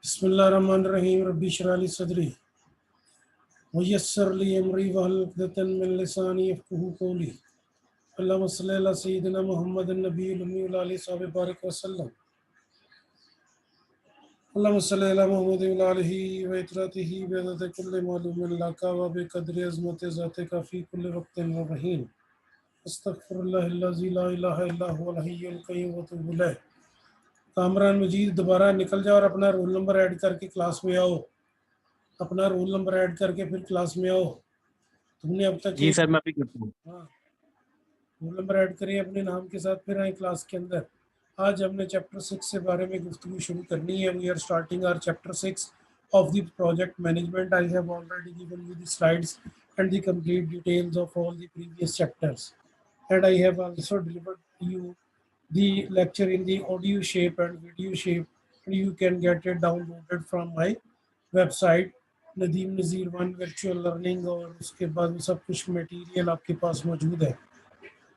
बिस्मिल्लाहिर्रहमानिर्रहीम रब्बि इश्रह ली सदरी वयस्सिर ली अमरी वहल उक़दतन मिन लिसानी यफ़क़हू क़ौली। अल्लाहुम्मा सल्लि अला सय्यिदिना मुहम्मदिन नबिय्यिल उम्मी व अला आलिहि वस्सहबिहि बारिक वसल्लम। अल्लाहुम्मा सल्लि अला मुहम्मद व अला आलिहि व इतरातिहि बिअददि कुल्लि मालूमिन लका व बिक़द्रि अज़मति ज़ातिका फ़ी कुल्लि वक़्तिन व रहीन। अस्तग़फ़िरुल्लाहिल्लज़ी ला इलाहा इल्ला हुवल हय्युल क़य्यूम व अतूबु इलैह। कामरान मजीद दोबारा निकल जाओ और अपना रोल नंबर ऐड करके क्लास में आओ। अपना रोल नंबर ऐड करके फिर क्लास में आओ। तुमने अब तक जी एक सर, मैं अभी करता हूँ। हाँ रोल नंबर ऐड करिए अपने नाम के साथ, फिर आए क्लास के अंदर। आज हमने चैप्टर 6 से बारे में गुफ्तगू शुरू करनी है। We are starting our chapter 6 of the project management. I have already given you the slides and the complete details of all the previous chapters, and I have also delivered you the lecture in the audio shape and video shape, and you can get it downloaded from my website Nadeem Nazir one virtual learning, और उसके बाद सब कुछ material आपके पास मौजूद है।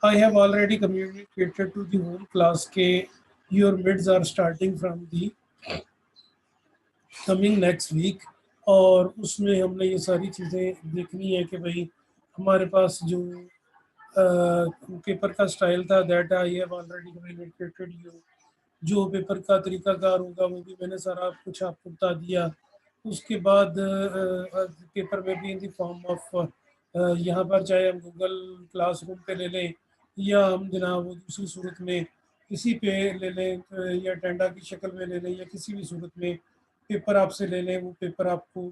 I have already communicated to the whole class के your mids are starting from the coming next week, और उसमें हमने ये सारी चीज़ें देखनी है कि भाई हमारे पास जो पेपर का स्टाइल था that I have already communicated you. जो पेपर का तरीकाकार होगा वो भी मैंने सारा कुछ आपको बता दिया। उसके बाद पेपर में भी इन द फॉर्म ऑफ यहाँ पर चाहे हम गूगल क्लासरूम पे ले लें या हम जनाब वो दूसरी सूरत में किसी पे ले लें, या टेंडा की शक्ल में ले लें, या किसी भी सूरत में पेपर आपसे ले लें। वो पेपर आपको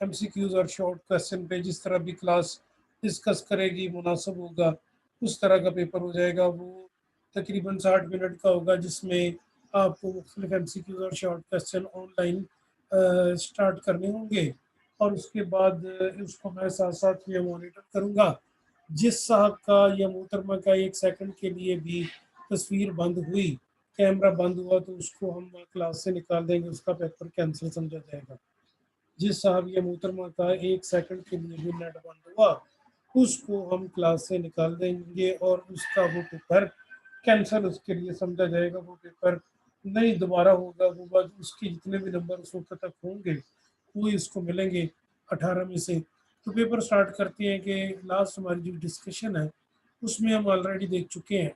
MCQs और शॉर्ट क्वेश्चन पे जिस तरह भी क्लास डिस्कस करेगी मुनासिब होगा उस तरह का पेपर हो जाएगा। वो तकरीबन 60 मिनट का होगा, जिसमें आपको मुख्तलिफ MCQs और शॉर्ट क्वेश्चन ऑनलाइन स्टार्ट करने होंगे, और उसके बाद उसको मैं साथ साथ में मॉनिटर करूँगा। जिस साहब का या मोहतरमा का 1 सेकंड के लिए भी तस्वीर बंद हुई, कैमरा बंद हुआ, तो उसको हम क्लास से निकाल देंगे, उसका पेपर कैंसिल समझा जाएगा। जिस साहब या मोहतरमा का 1 सेकंड के लिए भी नेट बंद हुआ उसको हम क्लास से निकाल देंगे, और उसका वो पेपर कैंसिल उसके लिए समझा जाएगा। वो पेपर नहीं दोबारा होगा। वो बाद उसके जितने भी नंबर उस वक्त तक होंगे वो इसको मिलेंगे 18 में से। तो पेपर स्टार्ट करते हैं कि लास्ट हमारी जो डिस्कशन है उसमें हम ऑलरेडी देख चुके हैं।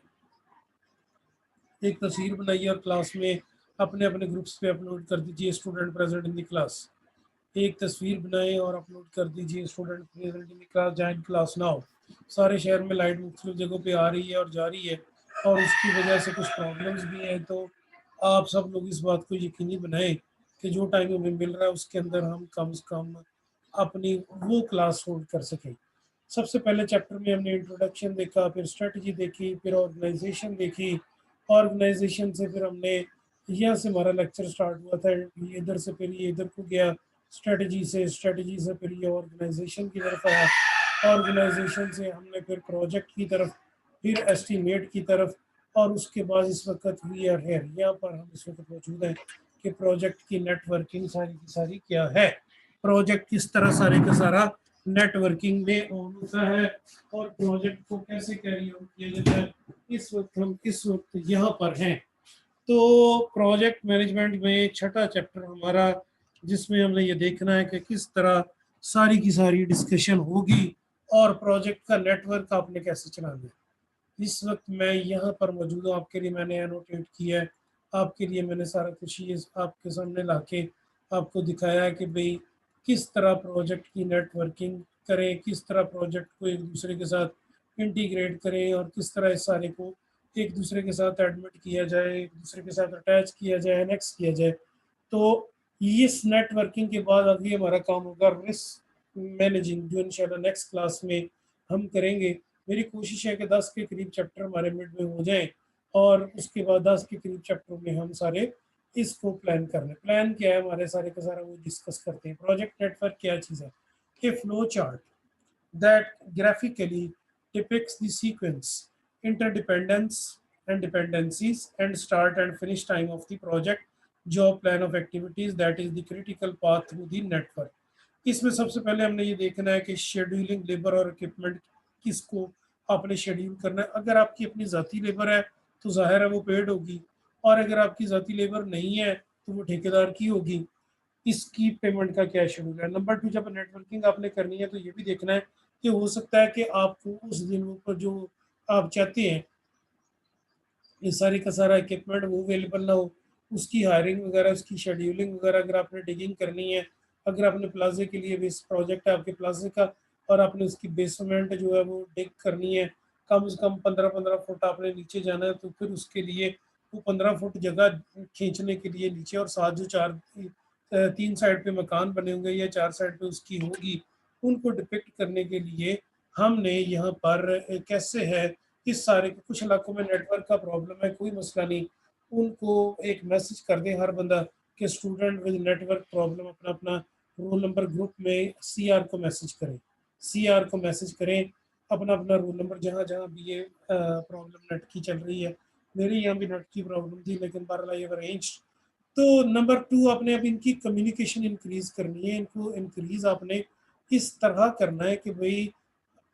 एक तस्वीर बनाइए और क्लास में अपने अपने ग्रुप्स पे अपलोड कर दीजिए, student present in the class. एक तस्वीर बनाएं और अपलोड कर दीजिए, student present in the class, join class now. सारे शहर में लाइट मुख्तलिफ जगहों पे आ रही है और जा रही है, और उसकी वजह से कुछ प्रॉब्लम्स भी हैं। तो आप सब लोग इस बात को यकीनी बनाएं कि जो टाइम हमें मिल रहा है उसके अंदर हम कम से कम अपनी वो क्लास होल्ड कर सकें। सबसे पहले चैप्टर में हमने इंट्रोडक्शन देखा, फिर स्ट्रेटजी देखी, फिर ऑर्गेनाइजेशन देखी। ऑर्गेनाइजेशन से फिर हमने यहाँ से हमारा लेक्चर स्टार्ट हुआ था, ये इधर से फिर ये इधर को गया स्ट्रेटजी से फिर ये ऑर्गेनाइजेशन की तरफ आया। ऑर्गेनाइजेशन से हमने फिर प्रोजेक्ट की तरफ, फिर एस्टीमेट की तरफ, और उसके बाद इस वक्त वी आर हेयर, यहाँ पर हम इस वक्त मौजूद हैं कि प्रोजेक्ट की नेटवर्किंग सारी की सारी क्या है, प्रोजेक्ट किस तरह सारे का सारा नेटवर्किंग में ऑन होता है, और प्रोजेक्ट को कैसे कैरी आउट किया जाता है। इस वक्त यहाँ पर हैं। तो प्रोजेक्ट मैनेजमेंट में छठा चैप्टर हमारा, जिसमें हमने ये देखना है कि किस तरह सारी की सारी डिस्कशन होगी और प्रोजेक्ट का नेटवर्क आपने कैसे चलाना है। इस वक्त मैं यहाँ पर मौजूद हूँ, आपके लिए मैंने एनोटेट किया है, आपके लिए मैंने सारा कुछ ये आपके सामने लाके आपको दिखाया है कि भाई किस तरह प्रोजेक्ट की नेटवर्किंग करें, किस तरह प्रोजेक्ट को एक दूसरे के साथ इंटीग्रेट करें, और किस तरह इस सारे को एक दूसरे के साथ एडमिट किया जाए, एक दूसरे के साथ अटैच किया जाए, एनेक्स किया जाए। तो इस नेटवर्किंग के बाद अभी हमारा काम होगा रिस्क मैनेजिंग, जो इंशाल्लाह नेक्स्ट क्लास में हम करेंगे। मेरी कोशिश है कि 10 के करीब चैप्टर हमारे मिड में हो जाएं, और उसके बाद 10 के करीब चैप्टरों में हम सारे इसको प्लान कर लें। प्लान क्या है हमारे सारे का सारा वो डिस्कस करते हैं। प्रोजेक्ट नेटवर्क क्या चीज़ है? ए flow chart that graphically depicts the sequence, interdependence and dependencies, and start and finish time of the project, job plan of activities, that is the critical path through the network। इसमें सबसे पहले हमने ये देखना है कि शेड्यूलिंग लेबर और equipment किसको आपने शेड्यूल करना है। अगर आपकी अपनी ज़ाती लेबर है तो जाहिर है वो पेड होगी, और अगर आपकी ज़ाती लेबर नहीं है तो वो ठेकेदार की होगी। इसकी पेमेंट का क्या शेड्यूल है। नंबर 2, जब नेटवर्किंग आपने करनी है तो ये भी देखना है कि हो सकता है कि आपको उस दिन पर जो आप चाहते हैं ये सारी का सारा इक्विपमेंट वो अवेलेबल ना हो, उसकी हायरिंग वगैरह, उसकी शेड्यूलिंग वगैरह, अगर आपने डिगिंग करनी है, अगर आपने प्लाजे के लिए बेस प्रोजेक्ट है आपके प्लाजे का और आपने उसकी बेसमेंट जो है वो डिग करनी है, कम से कम 15-15 फुट आपने नीचे जाना है, तो फिर उसके लिए वो 15 फुट जगह खींचने के लिए नीचे, और साथ जो 3 साइड पे मकान बने होंगे या 4 साइड पे उसकी होगी, उनको डिपिक्ट करने के लिए हमने यहाँ पर कैसे है, इस सारे कुछ इलाकों में नेटवर्क का प्रॉब्लम है, कोई मसला नहीं, उनको एक मैसेज कर दें हर बंदा कि स्टूडेंट विद नेटवर्क प्रॉब्लम अपना अपना रोल नंबर ग्रुप में सीआर को मैसेज करें, सीआर को मैसेज करें अपना अपना रोल नंबर, जहाँ जहाँ भी ये प्रॉब्लम नेट की चल रही है। मेरे यहाँ भी नेट की प्रॉब्लम थी, लेकिन बहरहाल आई अरेंज। तो नंबर 2, आपने अब इनकी कम्युनिकेशन इंक्रीज करनी है, इनको इंक्रीज आपने इस तरह करना है कि भाई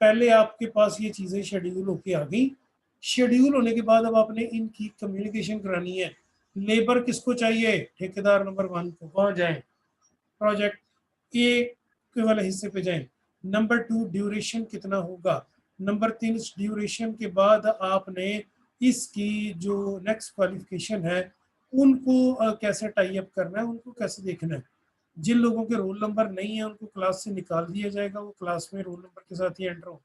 पहले आपके पास ये चीज़ें शेड्यूल होके आ गई, शेड्यूल होने के बाद अब आपने इनकी कम्युनिकेशन करानी है। लेबर किसको चाहिए, ठेकेदार नंबर 1 को, वहाँ जाएं, प्रोजेक्ट ए के वाले हिस्से पे जाएं। नंबर 2, ड्यूरेशन कितना होगा। नंबर 3, इस ड्यूरेशन के बाद आपने इसकी जो नेक्स्ट क्वालिफिकेशन है उनको कैसे टाई अप करना है, उनको कैसे देखना है। जिन लोगों के रोल नंबर नहीं है उनको क्लास से निकाल दिया जाएगा, वो क्लास में रोल नंबर के साथ ही एंटर हो।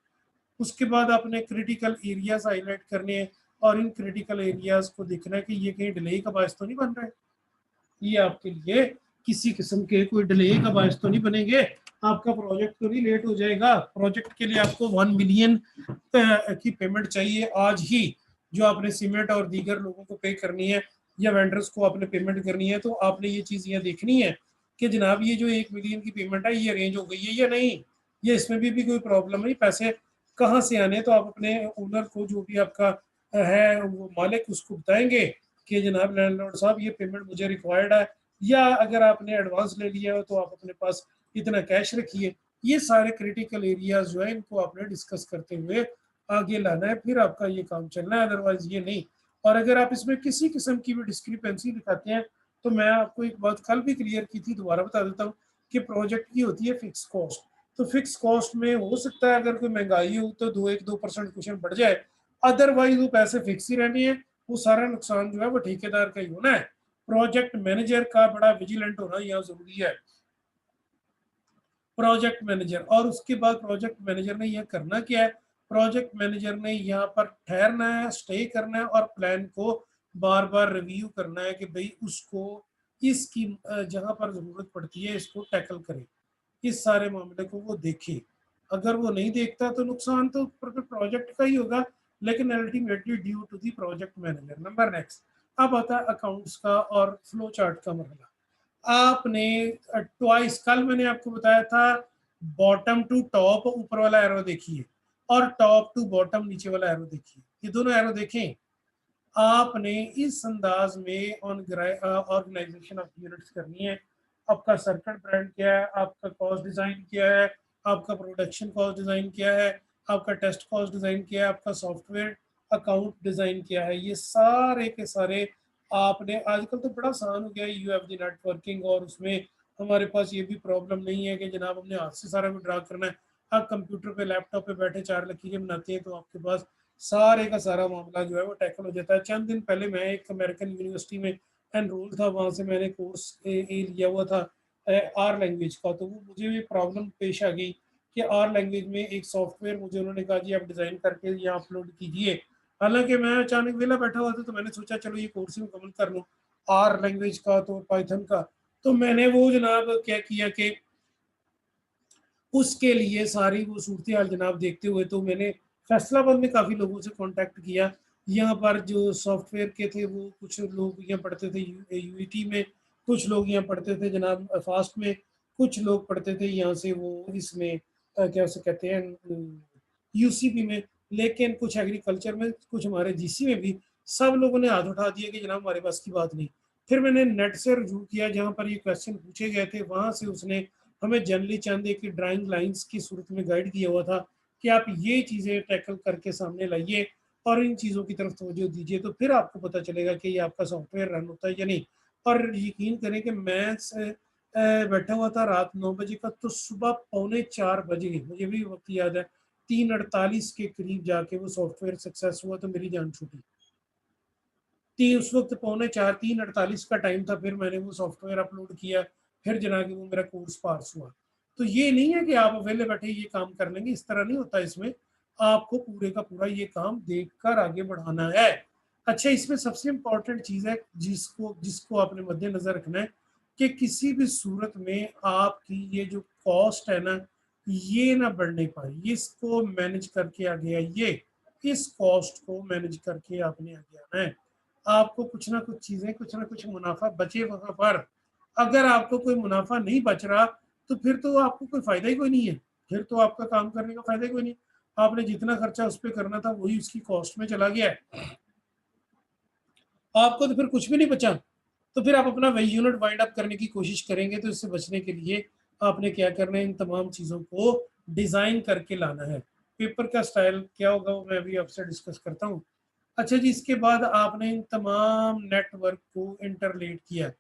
उसके बाद आपने क्रिटिकल एरियाज हाईलाइट करने हैं और इन क्रिटिकल एरियाज को देखना है कि ये कहीं डिले का बायस तो नहीं बन रहा है, ये आपके लिए किसी किस्म के कोई डिले का बायस तो नहीं बनेंगे, आपका प्रोजेक्ट तो नहीं लेट हो जाएगा। प्रोजेक्ट के लिए आपको 1 मिलियन की पेमेंट चाहिए आज ही, जो आपने सीमेंट और दीगर लोगों को पे करनी है या वेंडर्स को आपने पेमेंट करनी है, तो आपने ये चीज़ यहाँ देखनी है कि जनाब ये जो 1 मिलियन की पेमेंट है ये अरेंज हो गई है या नहीं, ये इसमें भी कोई प्रॉब्लम नहीं, पैसे कहाँ से आने। तो आप अपने ओनर को, जो भी आपका है वो मालिक, उसको बताएंगे कि जनाब लैंडलॉर्ड साहब ये पेमेंट मुझे रिक्वायर्ड है, या अगर आपने एडवांस ले लिया हो तो आप अपने पास इतना कैश रखिए। ये सारे क्रिटिकल एरियाज जो है इनको आपने डिस्कस करते हुए आगे लाना है, फिर आपका ये काम चलना है, अदरवाइज ये नहीं। और अगर आप इसमें किसी किस्म की भी डिस्क्रिपेंसी दिखाते हैं तो मैं आपको एक बात कल भी क्लियर की थी, दोबारा बता देता हूँ कि प्रोजेक्ट की होती है फिक्स कॉस्ट। तो फिक्स कॉस्ट में हो सकता है अगर कोई महंगाई हो तो 2% कुछ बढ़ जाए, अदरवाइज वो पैसे फिक्स ही रहने हैं, वो सारा नुकसान जो है वो ठेकेदार का ही होना है। प्रोजेक्ट मैनेजर का बड़ा विजिलेंट होना यहाँ जरूरी है, प्रोजेक्ट मैनेजर। और उसके बाद प्रोजेक्ट मैनेजर ने यह करना क्या है, प्रोजेक्ट मैनेजर ने यहाँ पर ठहरना है, स्टे करना है और प्लान को बार बार रिव्यू करना है कि भाई उसको इसकी जहाँ पर ज़रूरत पड़ती है इसको टैकल करे, इस सारे मामले को वो देखे। अगर वो नहीं देखता तो नुकसान तो प्रोजेक्ट का ही होगा, लेकिन ultimately due to the project manager. Number next, अब आता है अकाउंट्स का और फ्लो चार्ट का मरहला। आपने ट्वाइस, कल मैंने आपको बताया था बॉटम टू टॉप ऊपर वाला एरो देखिए और टॉप टू बॉटम नीचे वाला एरो देखिए, ये दोनों एरो देखें। आपने इस अंदाज में ऑर्गेनाइजेशन ऑफ यूनिट्स करनी है। आपका सर्किट ब्रांड क्या है, आपका कॉस्ट डिजाइन क्या है, आपका प्रोडक्शन कॉस्ट डिजाइन क्या है, आपका टेस्ट कॉस्ट डिजाइन क्या है, आपका सॉफ्टवेयर अकाउंट डिजाइन क्या है, ये सारे के सारे आपने, आजकल तो बड़ा आसान हो गया है यू हैव द नेटवर्किंग, और उसमें हमारे पास ये भी प्रॉब्लम नहीं है कि जनाब हमने हाथ से सारा कुछ ड्रा करना है। आप कंप्यूटर पे लैपटॉप पे बैठे 4 लकीरें बनाते हैं तो आपके पास सारे का सारा मामला जो है वो टैकल हो जाता है। चंद दिन पहले मैं एक अमेरिकन यूनिवर्सिटी में एनरोल था, वहाँ से मैंने कोर्स लिया हुआ था आर लैंग्वेज का, तो वो मुझे भी प्रॉब्लम पेश आ गई कि आर लैंग्वेज में एक सॉफ्टवेयर मुझे उन्होंने कहा जी आप डिज़ाइन करके यहाँ अपलोड कीजिए। हालांकि मैं अचानक वेला बैठा हुआ था तो मैंने सोचा चलो ये कोर्स ही मुकम्मल कर लूँ आर लैंग्वेज का तो पाइथन का। तो मैंने वो जनाब क्या किया कि उसके लिए सारी वो सूरत हाल जनाब देखते हुए तो मैंने फैसलाबाद में काफ़ी लोगों से कांटेक्ट किया। यहाँ पर जो सॉफ्टवेयर के थे वो कुछ लोग यहाँ पढ़ते थे यूईटी में, कुछ लोग यहाँ पढ़ते थे जनाब फास्ट में, कुछ लोग पढ़ते थे यहाँ से वो इसमें क्या उसे कहते हैं यूसीपी में, लेकिन कुछ एग्रीकल्चर में, कुछ हमारे जीसी में भी। सब लोगों ने हाथ उठा दिया कि जनाब हमारे पास की बात नहीं। फिर मैंने नेट से रजू किया जहाँ पर ये क्वेश्चन पूछे गए थे, वहाँ से उसने हमें जनरली चंद एक ड्राइंग लाइंस की सूरत में गाइड किया हुआ था कि आप ये चीज़ें टैकल करके सामने लाइए और इन चीज़ों की तरफ तवज्जो दीजिए, तो फिर आपको पता चलेगा कि ये आपका सॉफ्टवेयर रन होता है या नहीं। और यकीन करें कि मैं बैठा हुआ था रात 9 बजे का, तो सुबह पौने 4 बजे, मुझे भी वक्त याद है, 3:48 के करीब जाके वो सॉफ्टवेयर सक्सेस हुआ, तो मेरी जान छूटी। उस वक्त पौने 4, 3:48 का टाइम था, फिर मैंने वो सॉफ्टवेयर अपलोड किया, फिर जना कि वो मेरा कोर्स पास हुआ। तो ये नहीं है कि आप अवेले बैठे ये काम कर लेंगे, इस तरह नहीं होता। इसमें आपको पूरे का पूरा ये काम देखकर आगे बढ़ाना है। अच्छा, इसमें सबसे इम्पोर्टेंट चीज़ है जिसको जिसको आपने मद्देनजर रखना है कि किसी भी सूरत में आपकी ये जो कॉस्ट है ना, ये ना बढ़ने पाए, इसको मैनेज करके आगे आइए। इस कॉस्ट को मैनेज करके आपने आगे आना है। आपको कुछ ना कुछ चीजें, कुछ ना कुछ मुनाफा बचे वहां पर। अगर आपको कोई मुनाफा नहीं बच रहा, तो फिर तो आपको कोई फायदा ही कोई नहीं है, फिर तो आपका काम करने का फायदा ही कोई नहीं। आपने जितना खर्चा उस पर करना था वही उसकी कॉस्ट में चला गया है, आपको तो फिर कुछ भी नहीं बचा। तो फिर आप अपना वही यूनिट वाइंड अप करने की कोशिश करेंगे, तो इससे बचने के लिए आपने क्या करना है, इन तमाम चीज़ों को डिज़ाइन करके लाना है। पेपर का स्टाइल क्या होगा वो मैं अभी आपसे डिस्कस करता हूँ। अच्छा जी, इसके बाद आपने इन तमाम नेटवर्क को इंटरलेट किया।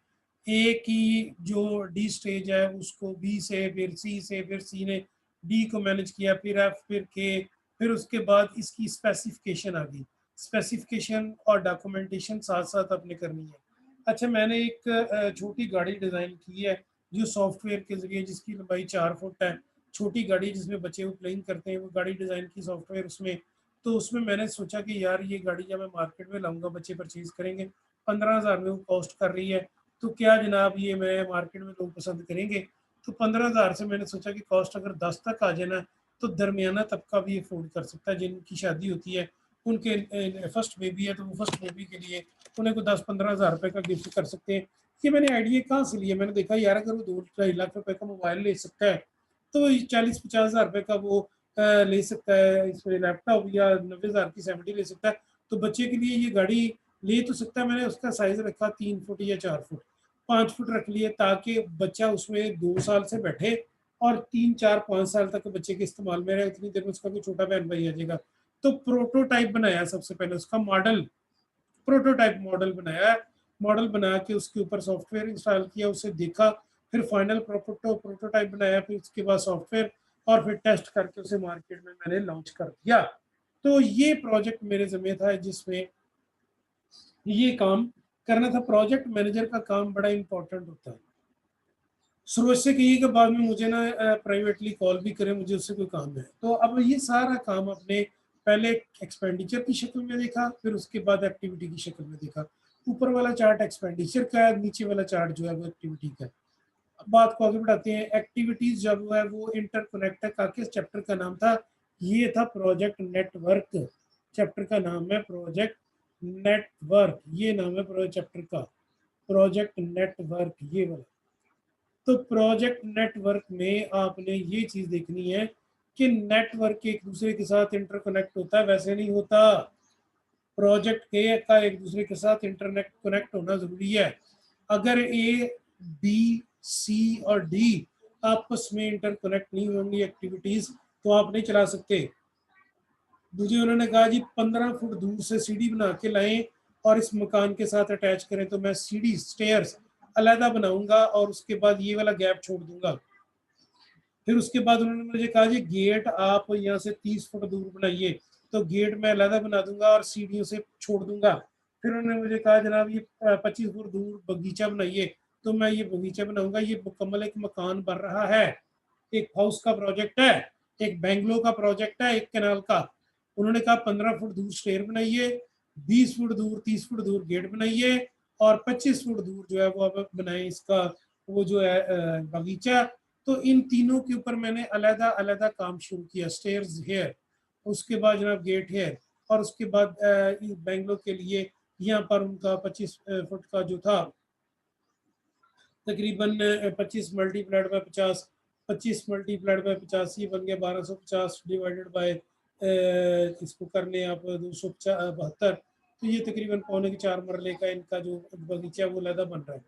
ए की जो डी स्टेज है उसको बी से, फिर सी से, फिर सी ने डी को मैनेज किया, फिर एफ, फिर के, फिर उसके बाद इसकी स्पेसिफिकेशन आ गई। स्पेसिफिकेशन और डॉक्यूमेंटेशन साथ साथ आपने करनी है। अच्छा, मैंने एक छोटी गाड़ी डिज़ाइन की है जो सॉफ्टवेयर के ज़रिए, जिसकी लंबाई 4 फुट है, छोटी गाड़ी जिसमें बच्चे वो प्लेइंग करते हैं, वो गाड़ी डिज़ाइन की सॉफ्टवेयर उसमें। तो उसमें मैंने सोचा कि यार ये गाड़ी जब मैं मार्केट में लाऊंगा, बच्चे परचेज करेंगे, 15,000 में वो कॉस्ट कर रही है, तो क्या जनाब ये मैं मार्केट में लोग पसंद करेंगे। तो 15,000 से मैंने सोचा कि कॉस्ट अगर 10 तक आ जाए ना, तो दरमियाना तबका भी अफोर्ड कर सकता है। जिनकी शादी होती है, उनके फर्स्ट बेबी है, तो वो फर्स्ट बेबी के लिए उन्हें को 10-15 हज़ार रुपये का गिफ्ट कर सकते हैं। ये मैंने आइडिया कहाँ से लिया, मैंने देखा यार अगर वो 2-2.5 लाख रुपए का मोबाइल ले सकता है, तो 40-50 हज़ार रुपये का वो ले सकता है इसमें लैपटॉप, या 90,000 की 70 ले सकता है। तो बच्चे के लिए ये गाड़ी ले तो सकता है। मैंने उसका साइज रखा 3 फुट या 4 फुट, 5 फुट रख लिए, ताकि बच्चा उसमें 2 साल से बैठे और 3-4-5 साल तक बच्चे के इस्तेमाल में रहे। उतनी देर में उसका कोई छोटा बहन भाई आ जाएगा। तो प्रोटोटाइप बनाया, सबसे पहले उसका मॉडल, प्रोटोटाइप मॉडल बनाया। मॉडल बना के उसके ऊपर सॉफ्टवेयर इंस्टॉल किया, उसे देखा, फिर फाइनल प्रोटोटाइप बनाया, फिर उसके बाद सॉफ्टवेयर, और फिर टेस्ट करके उसे मार्केट में मैंने लॉन्च कर दिया। तो ये प्रोजेक्ट मेरे जिम्मे था, जिसमें ये काम करना था। प्रोजेक्ट मैनेजर का काम बड़ा इंपॉर्टेंट होता है। शुरू से कहिए कि बाद में मुझे ना प्राइवेटली कॉल भी करें, मुझे उससे कोई काम है। तो अब ये सारा काम अपने पहले एक्सपेंडिचर की शक्ल में देखा, फिर उसके बाद एक्टिविटी की शक्ल में देखा। ऊपर वाला चार्ट एक्सपेंडिचर का है, नीचे वाला चार्ट जो है वो एक्टिविटी का है। अब बात को आगे बढ़ाते हैं। एक्टिविटीज जब है वो इंटरकनेक्ट का, किस चैप्टर का नाम था, ये था प्रोजेक्ट नेटवर्क। चैप्टर का नाम है प्रोजेक्ट नेटवर्क, ये नाम है प्रोजेक्ट चैप्टर का, प्रोजेक्ट नेटवर्क, ये वाला। तो प्रोजेक्ट नेटवर्क में आपने ये चीज देखनी है कि नेटवर्क एक दूसरे के साथ इंटरकनेक्ट होता है, वैसे नहीं होता। प्रोजेक्ट के का एक दूसरे के साथ इंटरनेट कनेक्ट होना जरूरी है। अगर ए, बी, सी और डी आपस में इंटरकनेक्ट नहीं होंगी एक्टिविटीज, तो आप नहीं चला सकते। मुझे उन्होंने कहा जी 15 फुट दूर से सीढ़ी बना के लाएं और इस मकान के साथ अटैच करें, तो मैं सीढ़ी स्टेयर्स अलहदा बनाऊंगा और उसके बाद ये वाला गैप छोड़ दूंगा। फिर उसके बाद उन्होंने मुझे कहा जी गेट आप यहाँ से 30 फुट दूर बनाइए, तो गेट मैं अलहदा बना दूंगा और सीढ़ियों से छोड़ दूंगा। फिर उन्होंने मुझे कहा जनाब ये 25 फुट दूर बगीचा बनाइए, तो मैं ये बगीचा बनाऊंगा। ये मुकम्मल एक मकान बन रहा है, एक हाउस का प्रोजेक्ट है, एक बैंगलो का प्रोजेक्ट है, एक कैनाल का। उन्होंने कहा 15 फुट दूर स्टेयर बनाइए, 20 फुट दूर, 30 फुट दूर गेट बनाइए, और 25 फुट दूर जो है वो आप बनाए इसका वो जो है बगीचा। तो इन तीनों के ऊपर मैंने अलहदा अलहदा काम शुरू किया। स्टेयर्स हेयर, उसके बाद जनाब गेट हेयर, और उसके बाद बैंगलोर के लिए यहाँ पर उनका 25 फुट का जो था, तकरीबन 25 मल्टीप्लाइड बाय 50, 25 मल्टीप्लाइड बाय 50, ये बन गया 1250 डिवाइडेड बाय इसको कर लें आप 272, तो ये तकरीबन पौने के 4 मरले का इनका जो बगीचा वो लदा बन रहा है।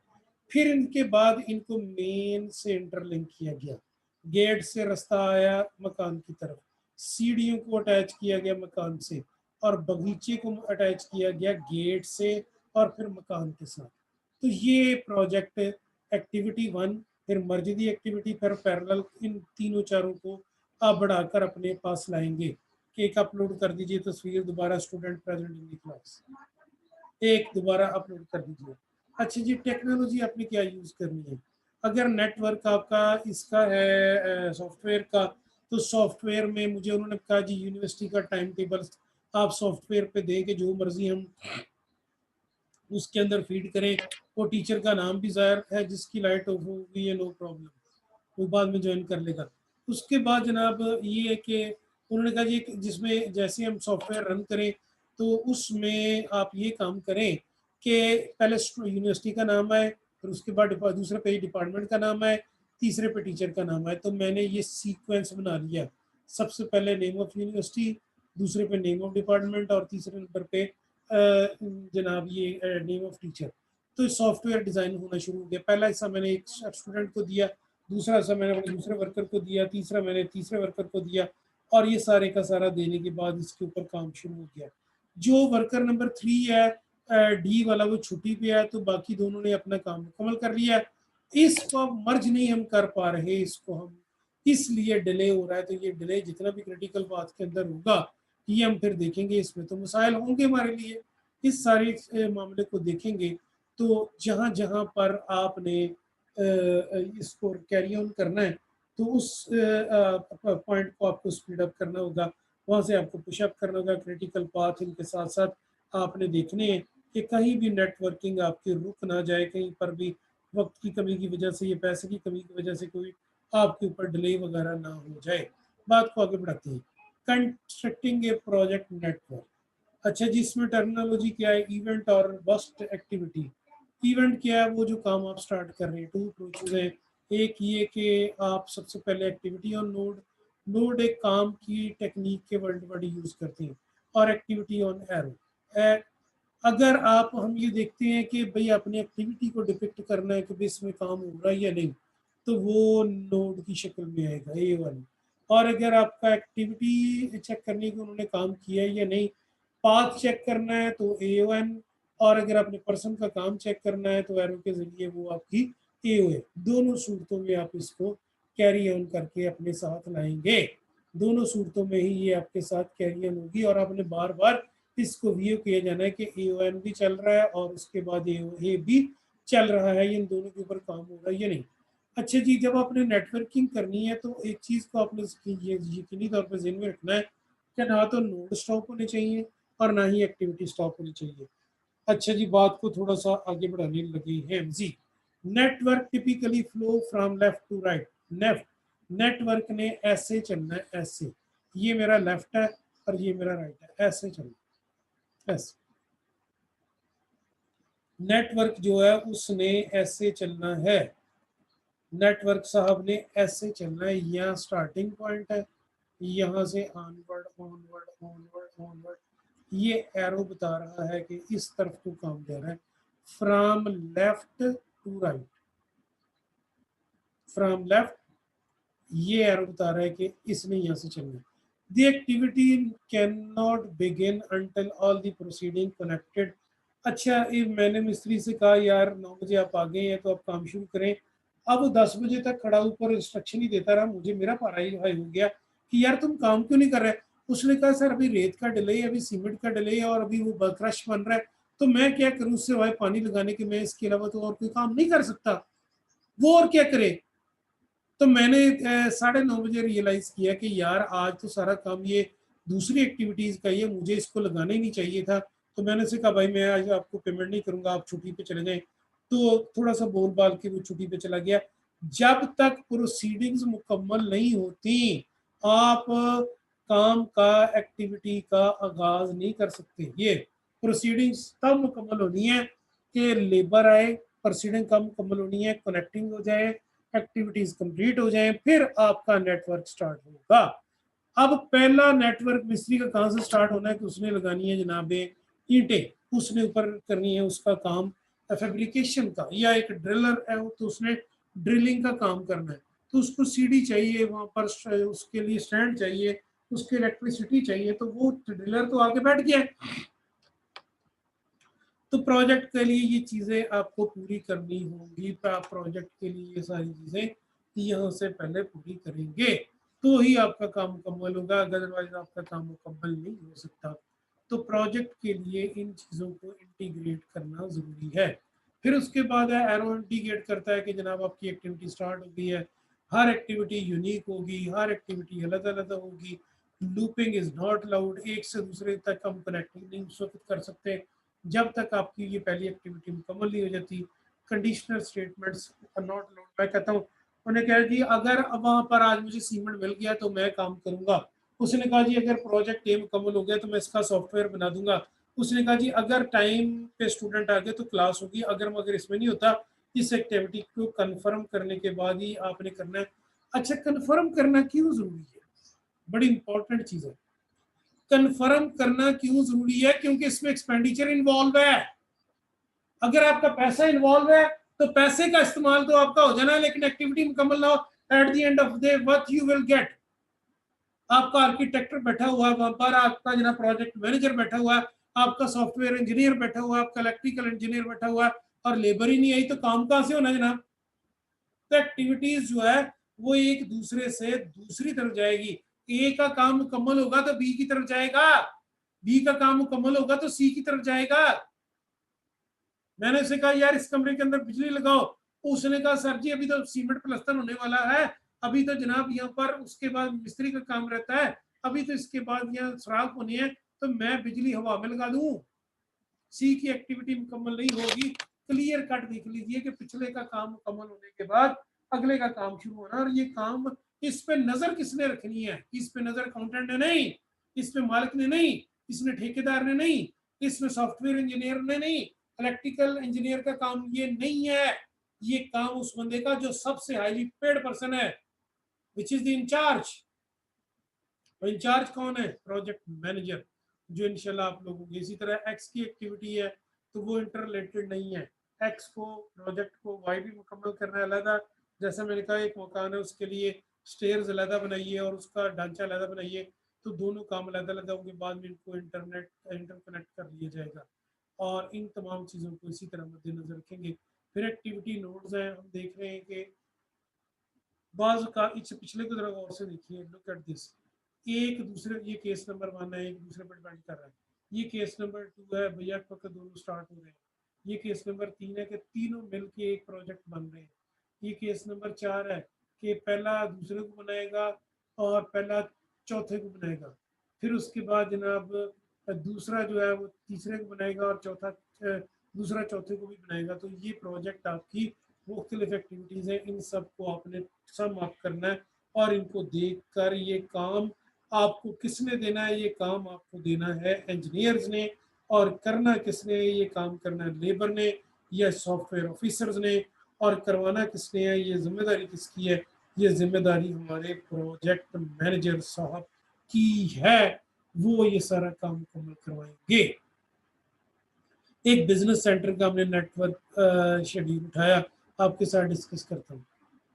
फिर इनके बाद इनको मेन से इंटरलिंक किया गया, गेट से रास्ता आया मकान की तरफ, सीढ़ियों को अटैच किया गया मकान से, और बगीचे को अटैच किया गया गेट से और फिर मकान के साथ। तो ये प्रोजेक्ट एक्टिविटी 1, फिर मर्ज दी एक्टिविटी, फिर पैरेलल, इन तीनों चारों को आप बढ़ाकर अपने पास लाएंगे कि एक अपलोड कर दीजिए तस्वीर, दोबारा student present in the class, एक दोबारा अपलोड कर दीजिए। अच्छा जी, टेक्नोलॉजी आपने क्या यूज़ करनी है? अगर नेटवर्क आपका इसका है सॉफ्टवेयर का, तो सॉफ्टवेयर में मुझे उन्होंने कहा जी यूनिवर्सिटी का टाइम टेबल आप सॉफ्टवेयर पे दें कि जो मर्जी हम उसके अंदर फीड करें। वो टीचर का नाम भी ज़ाहिर है, जिसकी लाइट ऑफ होगी है नो प्रॉब्लम, वो बाद में ज्वाइन कर लेगा। उसके बाद जनाब ये है कि उन्होंने कहा जी जिसमें जैसे हम सॉफ्टवेयर रन करें तो उसमें आप ये काम करें कि पहले यूनिवर्सिटी का नाम आए, फिर उसके बाद दूसरे पे डिपार्टमेंट का नाम आए, तीसरे पे टीचर का नाम आए। तो मैंने ये सीक्वेंस बना लिया, सबसे पहले नेम ऑफ यूनिवर्सिटी, दूसरे पे नेम ऑफ डिपार्टमेंट और तीसरे नंबर पे जनाब ये नेम ऑफ टीचर। तो सॉफ्टवेयर डिज़ाइन होना शुरू हो गया। पहला हिस्सा मैंने एक स्टूडेंट को दिया, दूसरा हिस्सा मैंने अपने दूसरे वर्कर को दिया, तीसरा मैंने तीसरे वर्कर को दिया, और ये सारे का सारा देने के बाद इसके ऊपर काम शुरू हो गया। जो वर्कर नंबर 3 है डी वाला, वो छुट्टी पे है, तो बाकी दोनों ने अपना काम मुकम्मल कर लिया। इसको अब मर्ज नहीं हम कर पा रहे, इसको हम इसलिए डिले हो रहा है। तो ये डिले जितना भी क्रिटिकल पाथ के अंदर होगा ये हम फिर देखेंगे, इसमें तो मसाइल होंगे हमारे लिए। इस सारे मामले को देखेंगे तो जहाँ जहाँ पर आपने इसको कैरी ऑन करना है तो उस पॉइंट को आपको स्पीड अप करना होगा, वहाँ से आपको पुशअप करना होगा। क्रिटिकल पाथ इनके साथ साथ आपने देखने हैं कि कहीं भी नेटवर्किंग आपकी रुक ना जाए, कहीं पर भी वक्त की कमी की वजह से या पैसे की कमी की वजह से कोई आपके ऊपर डिले वगैरह ना हो जाए। बात को आगे बढ़ाते हैं। कंस्ट्रक्टिंग ए प्रोजेक्ट नेटवर्क। अच्छा जी, इसमें टर्मिनोलॉजी क्या है? इवेंट और बस्ट एक्टिविटी। इवेंट क्या है? वो जो काम आप स्टार्ट कर रहे हैं। टू अप्रोचेज हैं, एक ये कि आप सबसे पहले एक्टिविटी ऑन नोड, नोड एक काम की टेक्निक के वर्ल्ड वर्ड यूज करते हैं, और एक्टिविटी ऑन एरो। अगर आप हम ये देखते हैं कि भाई अपनी एक्टिविटी को डिपिक्ट करना है कि भाई इसमें काम हो रहा है या नहीं, तो वो नोड की शक्ल में आएगा A1। और अगर आपका एक्टिविटी चेक करने की उन्होंने काम किया है या नहीं, पाथ चेक करना है तो A1, और अगर आपने पर्सन का काम चेक करना है तो एरो के जरिए वो आपकी AO है। दोनों सूरतों में आप इसको कैरी ऑन करके अपने साथ लाएंगे, दोनों सूरतों में ही ये आपके साथ कैरी ऑन होगी। और आपने बार बार इसको व्यू किया जाना है कि AON भी चल रहा है और उसके बाद AOA भी चल रहा है, इन दोनों के ऊपर काम हो रहा है या नहीं। अच्छा जी, जब आपने नेटवर्किंग करनी है तो एक चीज़ को आपने ये यकीनी तौर पर ज़हन में रखना है कि ना तो नोड स्टॉप होने चाहिए और ना ही एक्टिविटी स्टॉप होनी चाहिए। अच्छा जी, बात को थोड़ा सा आगे बढ़ाने लगे हैं जी। Network typically flow from left to right. Left, network ने ऐसे चलना है, ऐसे, ये मेरा लेफ्ट है और ये मेरा राइट है, ऐसे चलना है, ऐसे। नेटवर्क जो है उसने ऐसे चलना है, नेटवर्क साहब ने ऐसे चलना है। यहाँ स्टार्टिंग पॉइंट है, यहाँ से ऑनवर्ड ऑनवर्ड ऑनवर्ड ऑनवर्ड, ये एरो बता रहा है कि इस तरफ को काम दे रहा है। From left to right, from left, ये एरो बता रहा है कि इसने यहाँ से चलना है। The activity can not begin until all the proceeding connected. अच्छा, ये मैंने मिस्त्री से कहा यार 9 बजे आप आ गए हैं तो आप काम शुरू करें। अब वो 10 बजे तक खड़ा ऊपर इंस्ट्रक्शन ही देता रहा, मुझे मेरा पारा ही हाई हो गया कि यार तुम काम क्यों नहीं कर रहे। उसने कहा सर अभी रेत का डिले है, अभी सीमेंट का डिले है और अभी वो क्रश बन रहा है, तो मैं क्या करूँ उससे भाई पानी लगाने के, मैं इसके अलावा तो और कोई काम नहीं कर सकता। वो और क्या करे। तो मैंने 9:30 बजे रियलाइज किया कि यार आज तो सारा काम ये दूसरी एक्टिविटीज का ही है, मुझे इसको लगाना ही नहीं चाहिए था। तो मैंने से कहा भाई मैं आज आपको पेमेंट नहीं करूंगा, आप छुट्टी पे चले जाएं। तो थोड़ा सा बोल बाल के वो छुट्टी पे चला गया। जब तक प्रोसीडिंग्स मुकम्मल नहीं होती आप काम का, एक्टिविटी का आगाज नहीं कर सकते। ये प्रोसीडिंग्स तब मुकम्मल होनी है कि लेबर आए, प्रोसीडिंग कब मुकम्मल होनी है, कनेक्टिंग हो जाए, एक्टिविटीज कंप्लीट हो जाएं, फिर आपका नेटवर्क स्टार्ट होगा। अब पहला नेटवर्क मिस्त्री का कहां से स्टार्ट होना है कि उसने लगानी है जनाब ईंटें, उसने ऊपर करनी है उसका काम फैब्रिकेशन का, या एक ड्रिलर है तो उसने ड्रिलिंग का काम करना है, तो उसको सीढ़ी चाहिए, वहां पर उसके लिए स्टैंड चाहिए, उसकी इलेक्ट्रिसिटी चाहिए, तो वो ड्रिलर तो आगे बैठ गया है। तो प्रोजेक्ट के लिए ये चीज़ें आपको पूरी करनी होंगी। आप प्रोजेक्ट के लिए ये सारी चीज़ें यहाँ से पहले पूरी करेंगे तो ही आपका काम मुकम्मल होगा, अदरवाइज आपका काम मुकम्मल नहीं हो सकता। तो प्रोजेक्ट के लिए इन चीज़ों को इंटीग्रेट करना ज़रूरी है। फिर उसके बाद है एरो इंटीग्रेट करता है कि जनाब आपकी एक्टिविटी स्टार्ट हो गई है, हर एक्टिविटी यूनिक होगी, हर एक्टिविटी अलग अलग होगी, लूपिंग इज़ नॉट अलाउड, एक से दूसरे तक हम कनेक्टिंग नहीं उस वक्त कर सकते जब तक आपकी ये पहली एक्टिविटी मुकम्मल नहीं हो जाती। Conditional statements are not allowed. मैं कहता हूँ उन्हें कहा जी अगर वहाँ पर आज मुझे सीमेंट मिल गया तो मैं काम करूंगा। उसने कहा जी अगर प्रोजेक्ट ए मुकम्मल हो गया तो मैं इसका सॉफ्टवेयर बना दूंगा। उसने कहा जी अगर टाइम पे स्टूडेंट आ गए तो क्लास होगी, अगर इसमें नहीं होता इस एक्टिविटी को कंफर्म करने के बाद ही आपने करना है। अच्छा, कंफर्म करना क्यों जरूरी है? बड़ी इंपॉर्टेंट चीज है। कंफर्म करना क्यों जरूरी है? क्योंकि इसमें एक्सपेंडिचर इन्वॉल्व है। अगर आपका पैसा इन्वॉल्व है तो पैसे का इस्तेमाल तो आपका हो जाना है, लेकिन एक्टिविटी मुकम्मल ना हो, at the end of day what you will get, आपका आर्किटेक्टर बैठा हुआ है वहां पर, आपका जना प्रोजेक्ट मैनेजर बैठा हुआ है, आपका सॉफ्टवेयर इंजीनियर बैठा हुआ है, आपका इलेक्ट्रिकल इंजीनियर बैठा हुआ है, और लेबर ही नहीं आई तो काम कहां से होना जनाब? तो एक्टिविटीज जो है वो एक दूसरे से दूसरी तरफ जाएगी। ए का काम मुकम्मल होगा तो बी की तरफ जाएगा, बी का काम मुकम्मल होगा तो सी की तरफ जाएगा। मैंने उसे कहा यार इस कमरे के अंदर बिजली लगाओ, उसने कहा सर जी अभी तो सीमेंट प्लस्तर होने वाला है, अभी तो जनाब यहाँ पर उसके बाद मिस्त्री का काम रहता है, अभी तो इसके बाद यहाँ सुराख होनी है, तो मैं बिजली हवा में लगा दूं। सी की एक्टिविटी मुकम्मल नहीं होगी। क्लियर कट देख लीजिए कि पिछले का काम मुकम्मल होने के बाद अगले का काम शुरू होना, और ये काम इस पे नजर किसने रखनी है? इस पे नजर अकाउंटेंट ने नहीं, इस पे मालिक ने नहीं, इसमें ठेकेदार ने नहीं, इसमें सॉफ्टवेयर इंजीनियर ने नहीं, इलेक्ट्रिकल इंजीनियर का काम ये नहीं है। ये काम उस बंदे का जो सबसे हाईली पेड पर्सन है, विच इज द इंचार्ज। और इंचार्ज कौन है? प्रोजेक्ट मैनेजर, जो इंशाल्लाह आप लोगों की इसी तरह एक्स की एक्टिविटी है तो वो इंटर रिलेटेड नहीं है। एक्स को प्रोजेक्ट को वाई भी मुकम्मल करना है अलहदा। जैसा मैंने कहा एक मकान है उसके लिए स्टेयर्स अलहदा बनाइए और उसका ढांचा अलहदा बनाइए, तो दोनों काम अलहदा अलहदा होंगे, बाद में इनको इंटरकनेक्ट कर लिया जाएगा। और इन तमाम चीज़ों को इसी तरह मद्देनजर रखेंगे। फिर एक्टिविटी नोड्स हैं, हम देख रहे हैं कि बाज का इससे पिछले को जरा गौर से देखिए, लुक एट दिस। एक दूसरे, ये केस नंबर 1 है, एक दूसरे पर डिपेंड कर रहा है। ये केस नंबर 2 है, भैया पक्का दोनों स्टार्ट हो रहे हैं। ये केस नंबर 3 है कि तीनों मिलके एक प्रोजेक्ट बन रहे हैं। ये केस नंबर 4 है कि पहला दूसरे को बनाएगा और पहला चौथे को बनाएगा। फिर उसके बाद जनाब दूसरा जो है वो तीसरे को बनाएगा और चौथा दूसरा चौथे को भी बनाएगा। तो ये प्रोजेक्ट आपकी मुख्तलिफ एक्टिविटीज़ हैं, इन सब को आपने सम अप करना है और इनको देख कर ये काम आपको किसने देना है? ये काम आपको देना है इंजीनियर्स ने। और करना किसने? ये काम करना है लेबर ने या सॉफ्टवेयर ऑफिसर्स ने। और करवाना किसने है? ये जिम्मेदारी किसकी है? ये जिम्मेदारी हमारे प्रोजेक्ट मैनेजर साहब की है, वो ये सारा काम मुकम्मल करवाएंगे। एक बिजनेस सेंटर का हमने नेटवर्क शेड्यूल उठाया, आपके साथ डिस्कस करता हूँ।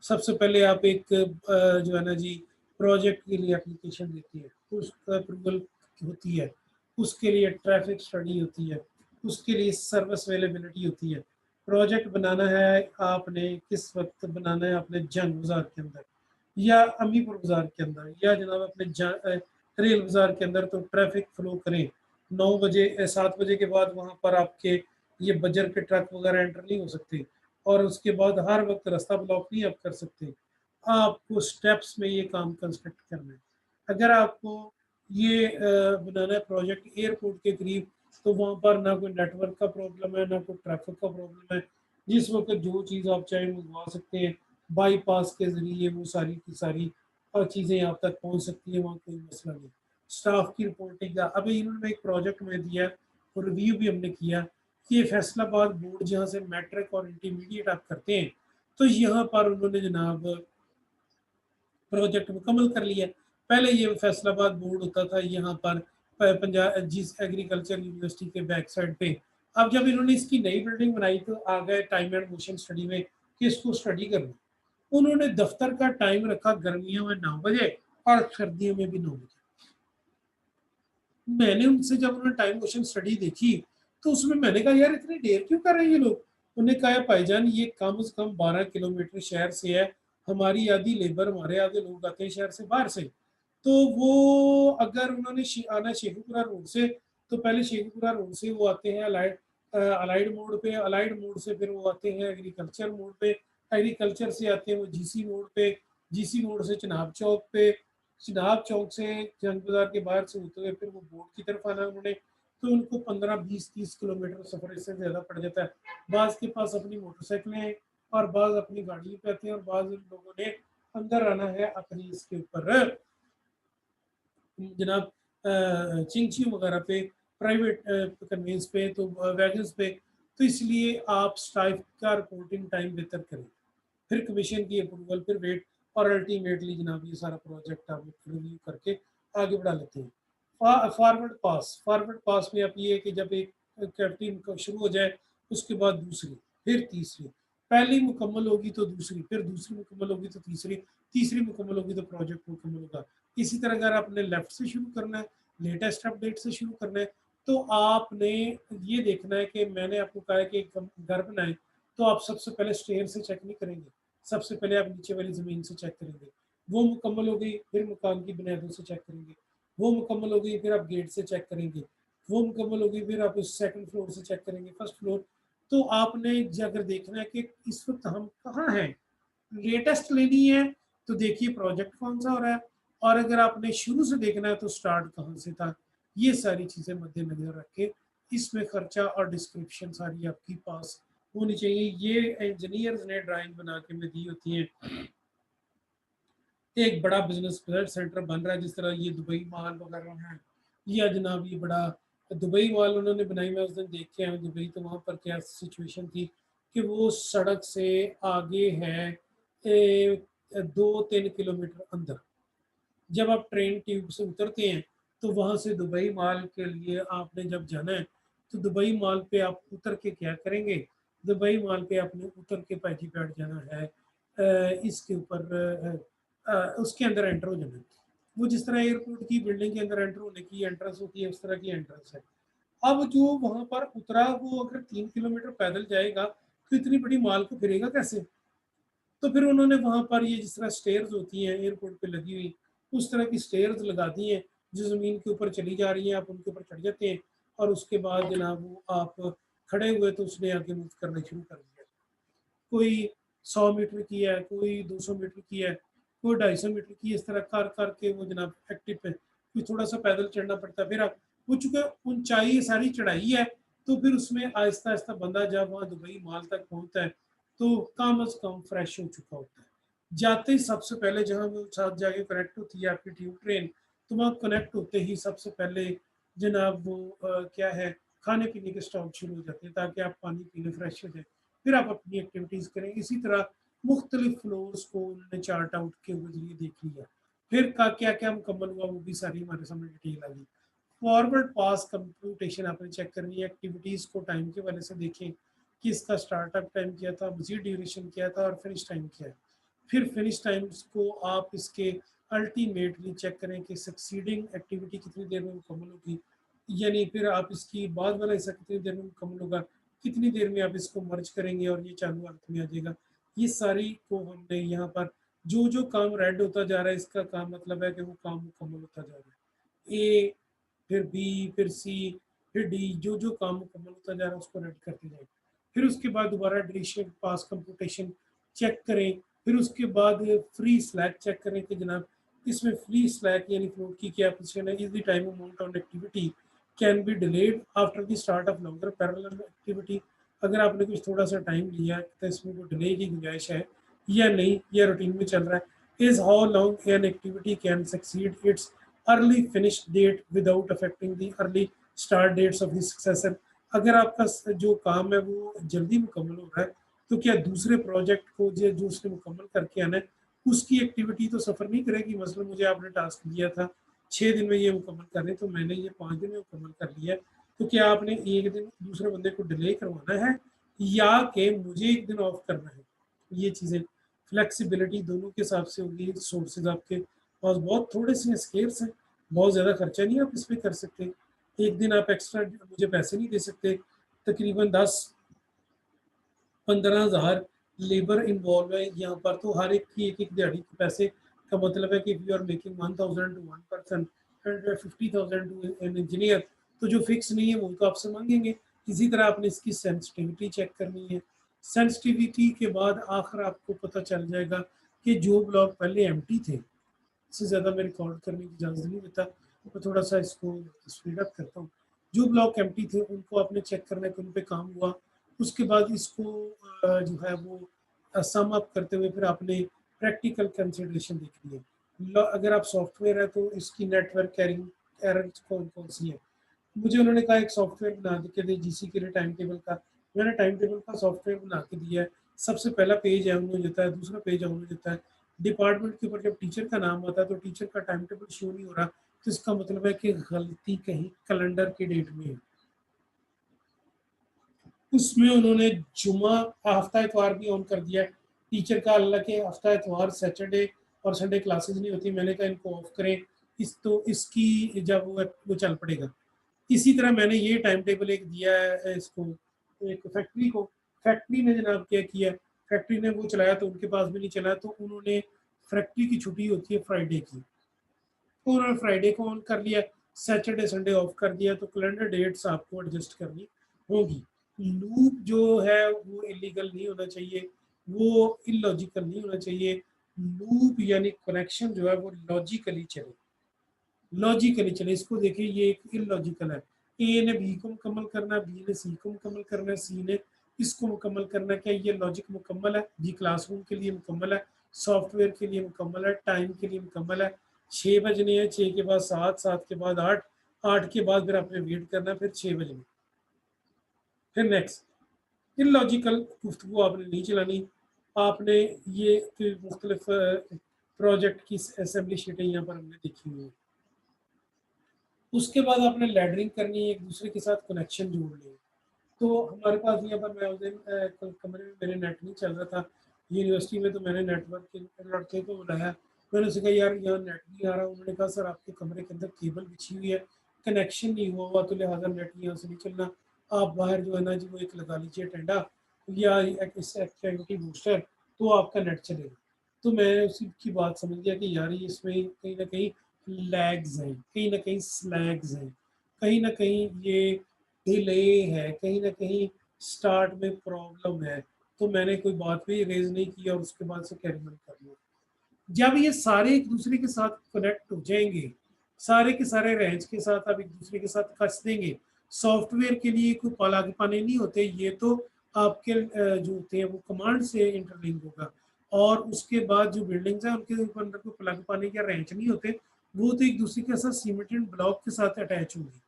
सबसे पहले आप एक जो है ना जी प्रोजेक्ट के लिए एप्लीकेशन देती है, उसका अप्रूवल होती है, उसके लिए ट्रैफिक स्टडी होती है, उसके लिए सर्विस अवेलेबिलिटी होती है। प्रोजेक्ट बनाना है आपने किस वक्त बनाना है? आपने जंग बाजार के अंदर या अमीपुर बाजार के अंदर या जनाब अपने रेल बाजार के अंदर, तो ट्रैफिक फ्लो करें 9 बजे 7 बजे के बाद वहाँ पर आपके ये बजर के ट्रक वगैरह एंटर नहीं हो सकते, और उसके बाद हर वक्त रास्ता ब्लॉक नहीं आप कर सकते। आपको स्टेप्स में ये काम कंस्ट्रक्ट करना है। अगर आपको ये बनाना है प्रोजेक्ट एयरपोर्ट के करीब, तो वहाँ पर ना कोई नेटवर्क का प्रॉब्लम है ना कोई ट्रैफिक का प्रॉब्लम है। जिस वक्त जो चीज़ आप चाहें मंगवा सकते हैं, बाईपास के ज़रिए वो सारी की सारी चीज़ें आप तक पहुँच सकती हैं, वहाँ कोई मसला नहीं। स्टाफ की रिपोर्टिंग का अभी इन्होंने एक प्रोजेक्ट में दिया और रिव्यू भी हमने किया। ये फैसलाबाद बोर्ड जहाँ से मैट्रिक और इंटरमीडिएट आप करते हैं, तो यहाँ पर उन्होंने जनाब प्रोजेक्ट मुकम्मल कर लिया। पहले ये फैसलाबाद बोर्ड होता था यहाँ पर पंजाब जिस एग्रीकल्चर यूनिवर्सिटी के बैक साइड पे। अब जब इन्होंने इसकी नई बिल्डिंग बनाई तो आ गए टाइम एंड मोशन स्टडी में कि इसको स्टडी करना। उन्होंने दफ्तर का टाइम रखा गर्मियों में 9 बजे और सर्दियों में भी 9 बजे। मैंने उनसे जब उन्होंने टाइम मोशन स्टडी देखी तो उसमें मैंने कहा यार इतनी देर क्यों कर रहे हैं ये लोग। उन्होंने कहा भाईजान ये कम से कम 12 किलोमीटर शहर से है, हमारी आधी लेबर, हमारे आधे लोग आते हैं शहर से बाहर से। तो वो अगर उन्होंने आना शेखुपुरा रोड से, तो पहले शेखुपुरा रोड से वो आते हैं अलाइड मोड़ पे, अलाइड मोड़ से फिर वो आते हैं एग्रीकल्चर मोड़ पे, एग्रीकल्चर से आते हैं वो जीसी मोड़ पे, जीसी मोड़ से चिनाब चौक पे, चिनाब चौक से जंग बाजार के बाहर से होते हुए फिर वो बोर्ड की तरफ आना उन्होंने। तो उनको 15, 20, 30 किलोमीटर सफर इससे ज़्यादा पड़ जाता है। बाज़ के पास अपनी मोटरसाइकिलें हैं और बाज़ अपनी गाड़ियों पे आते हैं, और बाज़ लोगों ने अंदर आना है अपनी इसके ऊपर जनाब चिंगची वगैरह पे, प्राइवेट कन्वेंस पे, तो वैगन्स पे। तो इसलिए आप स्टाफ का रिपोर्टिंग टाइम बेहतर करें, फिर कमीशन की अप्रूवल, फिर वेट, और अल्टीमेटली जनाब ये सारा प्रोजेक्ट आप रिव्यू करके आगे बढ़ा लेते हैं। फॉरवर्ड पास में आप ये है कि जब एक कैप्टन शुरू हो जाए उसके बाद दूसरी, फिर तीसरी, पहली मुकम्मल होगी तो दूसरी, फिर दूसरी मुकम्मल होगी तो तीसरी, तीसरी मुकम्मल होगी तो प्रोजेक्ट मुकम्मल होगा। इसी तरह अगर आपने लेफ्ट से शुरू करना है, लेटेस्ट अपडेट से शुरू करना है, तो आपने ये देखना है कि मैंने आपको कहा है कि एक घर बनाए तो आप सबसे पहले स्टेयर से चेक नहीं करेंगे, सबसे पहले आप नीचे वाली ज़मीन से चेक करेंगे। वो मुकम्मल हो गई, फिर मकान की बुनियादों से चेक करेंगे। वो मुकम्मल हो गई, फिर आप गेट से चेक करेंगे। वो मुकम्मल हो गई, फिर आप उस सेकंड फ्लोर से चेक करेंगे, फर्स्ट फ्लोर। तो आपने अगर देखना है कि इस वक्त हम कहाँ हैं, लेटेस्ट लेनी है, तो देखिए प्रोजेक्ट कौन सा हो रहा है, और अगर आपने शुरू से देखना है तो स्टार्ट कहाँ से था। ये सारी चीज़ें मद्देनजर रख के इसमें खर्चा और डिस्क्रिप्शन सारी आपकी पास होनी चाहिए। ये इंजीनियर्स ने ड्राइंग बना के में दी होती है। एक बड़ा बिजनेस सेंटर बन रहा है, जिस तरह ये दुबई मॉल वगैरह है, या जनाब ये बड़ा दुबई मॉल उन्होंने बनाई, मैं उस दिन देख के आया दुबई। तो वहाँ पर क्या सिचुएशन थी कि वो सड़क से आगे है 2-3 किलोमीटर अंदर। जब आप ट्रेन ट्यूब से उतरते हैं तो वहाँ से दुबई मॉल के लिए आपने जब जाना है, तो दुबई मॉल पे आप उतर के क्या करेंगे, दुबई मॉल पे आपने उतर के पैजी बैठ जाना है, इसके ऊपर उसके अंदर एंटर हो जाना है। वो जिस तरह एयरपोर्ट की बिल्डिंग के अंदर एंटर होने की एंट्रेंस होती है, उस तरह की एंट्रेंस है। अब जो वहाँ पर उतरा वो अगर 3 किलोमीटर पैदल जाएगा तो इतनी बड़ी मॉल को फिरेगा कैसे। तो फिर उन्होंने वहाँ पर ये जिस तरह स्टेयर्स होती हैं एयरपोर्ट पे लगी हुई, उस तरह की स्टेयर्स लगा दी हैं जो ज़मीन के ऊपर चली जा रही हैं, आप उनके ऊपर चढ़ जाते हैं, और उसके बाद जनाब वो आप खड़े हुए तो उसने आगे मूव करना शुरू कर दिया। कोई 100 मीटर की है, कोई 200 मीटर की है, कोई 250 मीटर की, इस तरह कर करके वो जनाब एक्टिव पे कोई थोड़ा सा पैदल चढ़ना पड़ता है। फिर आप वो चूँकि ऊंचाई सारी चढ़ाई है, तो फिर उसमें आहिस्ता आहिस्ता बंदा जब वहाँ दुबई मॉल तक पहुँचता है तो कम अज़ कम फ्रेश हो चुका होता है। जाते ही सबसे पहले जहाँ वो साथ जाके कनेक्ट होती है आपकी ट्यूब ट्रेन, तो वहाँ कनेक्ट होते ही सबसे पहले जनाब वो क्या है, खाने पीने के स्टॉल शुरू हो जाते हैं ताकि आप पानी पी लें, फ्रेश हो जाए, फिर आप अपनी एक्टिविटीज़ करें। इसी तरह मुख्तलिफ फ्लोर्स को उन्होंने चार्ट आउट के जरिए देख लिया। फिर का क्या क्या मुकम्मल हुआ वो भी सारी हमारे सामने डिटेल आ गई। फॉरवर्ड पास कंप्यूटेशन आपने चेक करनी है, एक्टिविटीज़ को टाइम के वाले से देखें कि इसका स्टार्टअप टाइम क्या था, मजीद ड्यूरेशन क्या था, और फिनिश टाइम क्या है। फिर फिनिश टाइम्स को आप इसके अल्टीमेटली चेक करें कि सक्सीडिंग एक्टिविटी कितनी देर में मुकम्मल होगी, यानी फिर आप इसकी बाद वाला हिस्सा कितनी देर में मुकम्मल होगा, कितनी देर में आप इसको मर्ज करेंगे और ये चालू हालत में आ जाएगा। ये सारी को हमने यहाँ पर जो जो काम रेड होता जा रहा है, इसका काम मतलब है कि वो काम मुकम्मल होता जा रहा है। ए, फिर बी, फिर सी, फिर डी, जो जो काम मुकम्मल होता जा रहा है उसको रेड करते जाए। फिर उसके बाद दोबारा डिलीशन पास कंप्यूटेशन चेक करें। फिर उसके बाद फ्री स्लैक चेक करें कि जनाब इसमें फ्री स्लैक यानी फ्लोट की क्या पोजीशन है। Is the time amount on activity can be delayed after the start of longer parallel activity. अगर आपने कुछ थोड़ा सा टाइम लिया तो इसमें कोई डिले की गुंजाइश है या नहीं, या रूटीन में चल रहा है। Is how long an activity can succeed its early finish date without affecting the early start dates of the successor. अगर आपका जो काम है वो जल्दी मुकम्मल हो रहा है तो क्या दूसरे प्रोजेक्ट को जो उसने मुकम्मल करके आना है उसकी एक्टिविटी तो सफ़र नहीं करेगी। मतलब मुझे आपने टास्क दिया था 6 दिन में ये मुकम्मल करने, तो मैंने ये 5 दिन में मुकम्मल कर लिया, तो क्या आपने एक दिन दूसरे बंदे को डिले करवाना है या कि मुझे एक दिन ऑफ करना है। ये चीज़ें फ्लेक्सिबिलिटी दोनों के हिसाब से होगी। सोर्सेज आपके पास बहुत थोड़े से स्केर्स हैं, बहुत ज़्यादा खर्चा नहीं आप इस पर कर सकते। एक दिन आप एक्स्ट्रा मुझे पैसे नहीं दे सकते तकरीबन 10-15 हज़ार लेबर इन्वॉल्व है यहाँ पर। तो हर एक की एक दिहाड़ी के पैसे का मतलब है कि if you are making 1000 to one person and 50,000 to an engineer, तो जो फिक्स नहीं है वो तो आपसे मांगेंगे। इसी तरह आपने इसकी सेंसिटिविटी चेक करनी है। सेंसिटिविटी के बाद आखिर आपको पता चल जाएगा कि जो ब्लॉक पहले एम्प्टी थे, इससे ज़्यादा मैं रिकॉर्ड करने की इजाज़त नहीं देता, मैं थोड़ा सा इसको स्पीड अप करता हूँ। जो ब्लॉक एम्प्टी थे उनको आपने चेक करना है कि उन पे काम हुआ। उसके बाद इसको जो है वो सम अप करते हुए फिर आपने प्रैक्टिकल कंसिडरेशन देखनी है। अगर आप सॉफ्टवेयर है तो इसकी नेटवर्क कैरिंग एरर्स कौन कौन सी है। मुझे उन्होंने कहा एक सॉफ्टवेयर बना के दे जीसी के लिए टाइम टेबल का। मैंने टाइम टेबल का सॉफ्टवेयर बना के दिया है। सबसे पहला पेज है उन्होंने देता है, दूसरा पेज है उन्होंने देता है। डिपार्टमेंट के ऊपर जब टीचर का नाम आता है तो टीचर का टाइम टेबल शो नहीं हो रहा, तो इसका मतलब है कि गलती कहीं कैलेंडर की डेट में है। उसमें उन्होंने जुमा हफ्ता इतवार भी ऑन कर दिया है। टीचर का अल्लाह के हफ्ता इतवार सैटरडे और संडे क्लासेस नहीं होती। मैंने कहा इनको ऑफ करें, इस तो इसकी जब वो चल पड़ेगा। इसी तरह मैंने ये टाइम टेबल एक दिया है इसको, एक फैक्ट्री को। फैक्ट्री ने जनाब क्या किया, फैक्ट्री ने वो चलाया तो उनके पास भी नहीं चला, तो उन्होंने फैक्ट्री की छुट्टी होती है फ्राइडे की, तो उन्होंने फ्राइडे को ऑन कर लिया, सैटरडे संडे ऑफ कर दिया। तो कैलेंडर डेट्स आपको एडजस्ट करनी होगी। लूप जो है वो इलीगल नहीं होना चाहिए, वो इलॉजिकल नहीं होना चाहिए। लूप यानी कनेक्शन जो है वो लॉजिकली चले, लॉजिकली चले। इसको देखिए ये एक इलॉजिकल है। ए ने बी को मुकम्मल करना है, बी ने सी को मुकम्मल करना है, सी ने इसको मुकम्मल करना है। क्या ये लॉजिक मुकम्मल है जी? क्लासरूम के लिए मुकम्मल है, सॉफ्टवेयर के लिए मुकम्मल है, टाइम के लिए मुकम्मल है। 6 बजने हैं, 6 के बाद 7, 7 के बाद 8, 8 के बाद फिर आपने वेट करना है, फिर 6 बजने, फिर नेक्स्ट। इलॉजिकल गुफ्तगू आपने नहीं चलानी। आपने ये मुख्तलिफ प्रोजेक्ट की असेंबली शीटें यहाँ पर हमने देखी हुई हैं। उसके बाद आपने लैडरिंग करनी है, एक दूसरे के साथ कनेक्शन जोड़ने हैं। तो हमारे पास यहाँ पर मैं उस दिन कमरे में मेरे नेट नहीं चल रहा था यूनिवर्सिटी में, तो मैंने नेटवर्क के लड़के को बुलाया। मैंने उसे कहा यार यहाँ नेट नहीं आ रहा। उन्होंने कहा सर आपके कमरे के अंदर केबल बिछी हुई है, कनेक्शन नहीं हुआ हुआ, तो लिहाजा नेट यहाँ से नहीं चलना। आप बाहर जो है ना जी वो एक लगा लीजिए टेंडा या इस एक्टिविटी बूस्टर, तो आपका नेट चलेगा। तो मैं उसी की बात समझ गया कि यार ये इसमें कहीं ना कहीं लैग्स हैं, कहीं ना कहीं स्लैग्स हैं, कहीं ना कहीं ये डिले है, कहीं ना कहीं स्टार्ट में प्रॉब्लम है। तो मैंने कोई बात भी रेज नहीं की और उसके बाद से कैरी ऑन कर लिया। जब ये सारे एक दूसरे के साथ कनेक्ट हो जाएंगे, सारे के सारे रेंज के साथ आप एक दूसरे के साथ कस देंगे। सॉफ्टवेयर के लिए कोई पालाग पाने नहीं होते, ये तो आपके जो होते हैं वो कमांड से इंटरलिंक होगा। और उसके बाद जो बिल्डिंग्स हैं उनके ऊपर अंदर कोई प्लग पाने या रेंच नहीं होते, वो तो एक दूसरे के साथ सीमेंटेड ब्लॉक के साथ अटैच होंगे।